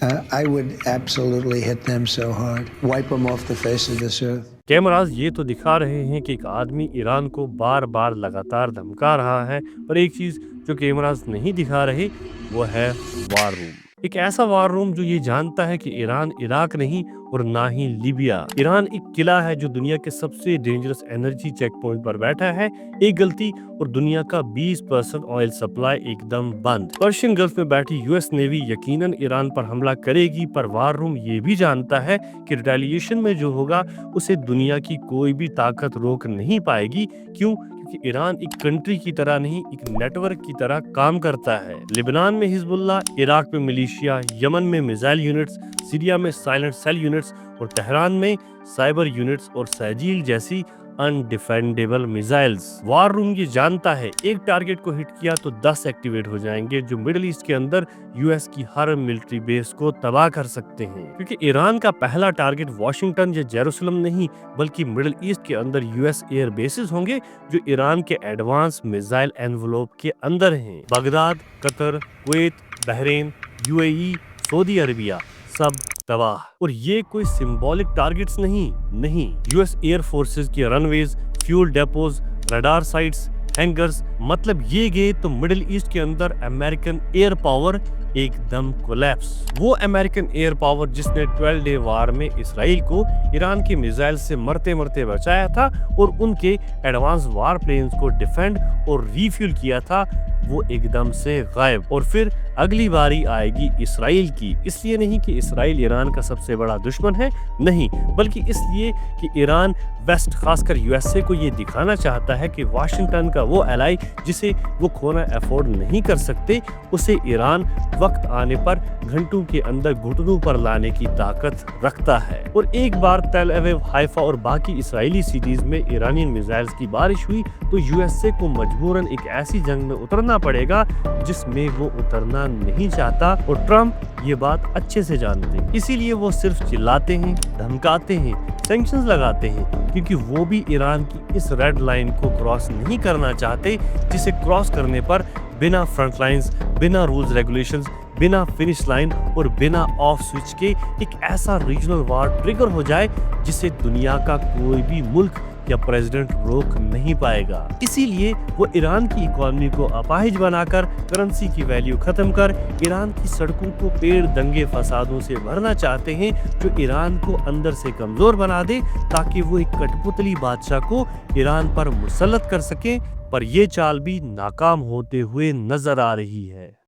I would absolutely hit them so hard, wipe them off the face of this earth. Cameras ये तो दिखा रहे हैं कि एक आदमी ईरान को बार बार लगातार धमका रहा है, पर एक चीज जो कैमराज नहीं दिखा रहे वो है वार रूम। एक ऐसा वार रूम जो ये जानता है कि ईरान इराक नहीं और ना ही लीबिया। ईरान एक किला है जो दुनिया के सबसे डेंजरस एनर्जी चेक पॉइंट पर बैठा है। एक गलती और दुनिया का 20% ऑयल सप्लाई एकदम बंद। पर्शियन गल्फ में बैठी यूएस नेवी यकीनन ईरान पर हमला करेगी, पर वार रूम ये भी जानता है कि रिटेलिएशन में जो होगा उसे दुनिया की कोई भी ताकत रोक नहीं पाएगी। क्यों? कि ईरान एक कंट्री की तरह नहीं, एक नेटवर्क की तरह काम करता है। लेबनान में हिजबुल्लाह, इराक में मिलिशिया, यमन में मिसाइल यूनिट्स, सीरिया में साइलेंट सेल यूनिट्स और तेहरान में साइबर यूनिट्स और सैजील जैसी अनडिफेंडेबल मिसाइल्स। वार रूम ये जानता है एक टारगेट को हिट किया तो 10 एक्टिवेट हो जाएंगे जो मिडिल ईस्ट के अंदर यूएस की हर मिलिट्री बेस को तबाह कर सकते हैं। क्योंकि ईरान का पहला टारगेट वॉशिंगटन या जेरूसलम नहीं बल्कि मिडिल ईस्ट के अंदर यूएस एयर बेसिस होंगे जो ईरान के एडवांस मिसाइल एनवलप के अंदर हैं। Baghdad, Qatar, Kuwait, Bahrain, UAE, Saudi Arabia सब तबाह। और ये कोई सिंबॉलिक टारगेट्स नहीं, यूएस एयर फोर्सेस के runways, fuel depots, radar sites, hangers, मतलब ये गए तो मिडिल ईस्ट के अंदर अमेरिकन एयर पावर एकदम कोलैप्स। वो अमेरिकन एयर पावर जिसने 12 डे वार में इसराइल को ईरान की मिसाइल से मरते मरते बचाया था और उनके एडवांस वार प्लेन्स को डिफेंड और रिफ्यूल किया था, वो एकदम से गायब। और फिर अगली बारी आएगी इसराइल की। इसलिए नहीं कि इसराइल ईरान का सबसे बड़ा दुश्मन है, नहीं, बल्कि इसलिए कि ईरान वेस्ट खासकर यूएसए को ये दिखाना चाहता है कि वाशिंगटन का वो एलाई जिसे वो खोना अफोर्ड नहीं कर सकते, उसे ईरान वक्त आने पर घंटों के अंदर घुटनों पर लाने की ताकत रखता है। और एक बार तेल अवीव, हाइफा और बाकी इसराइली सिटीज में ईरानी मिसाइल्स की बारिश हुई तो यूएसए को मजबूरन एक ऐसी जंग में उतरना पड़ेगा जिसमें वो उतरना नहीं चाहता। और ट्रम्प ये बात अच्छे से जानते हैं, इसीलिए वो सिर्फ चिल्लाते हैं, धमकाते हैं, सैंक्शंस लगाते हैं, क्योंकि वो भी ईरान की इस रेड लाइन को क्रॉस नहीं करना चाहते जिसे क्रॉस करने पर बिना फ्रंट लाइंस, बिना रूल्स रेगुलेशंस, बिना फिनिश लाइन और बिना ऑफ स्विच के एक ऐसा रीजनल वार ट्रिगर हो जाए जिसे दुनिया का कोई भी मुल्क या प्रेसिडेंट रोक नहीं पाएगा। इसीलिए वो ईरान की इकोनॉमी को अपाहिज बनाकर, करेंसी की वैल्यू खत्म कर, ईरान की सड़कों को पेड़ दंगे फसादों से भरना चाहते हैं जो ईरान को अंदर से कमजोर बना दे ताकि वो एक कठपुतली बादशाह को ईरान पर मुसल्लत कर सके। पर ये चाल भी नाकाम होते हुए नजर आ रही है।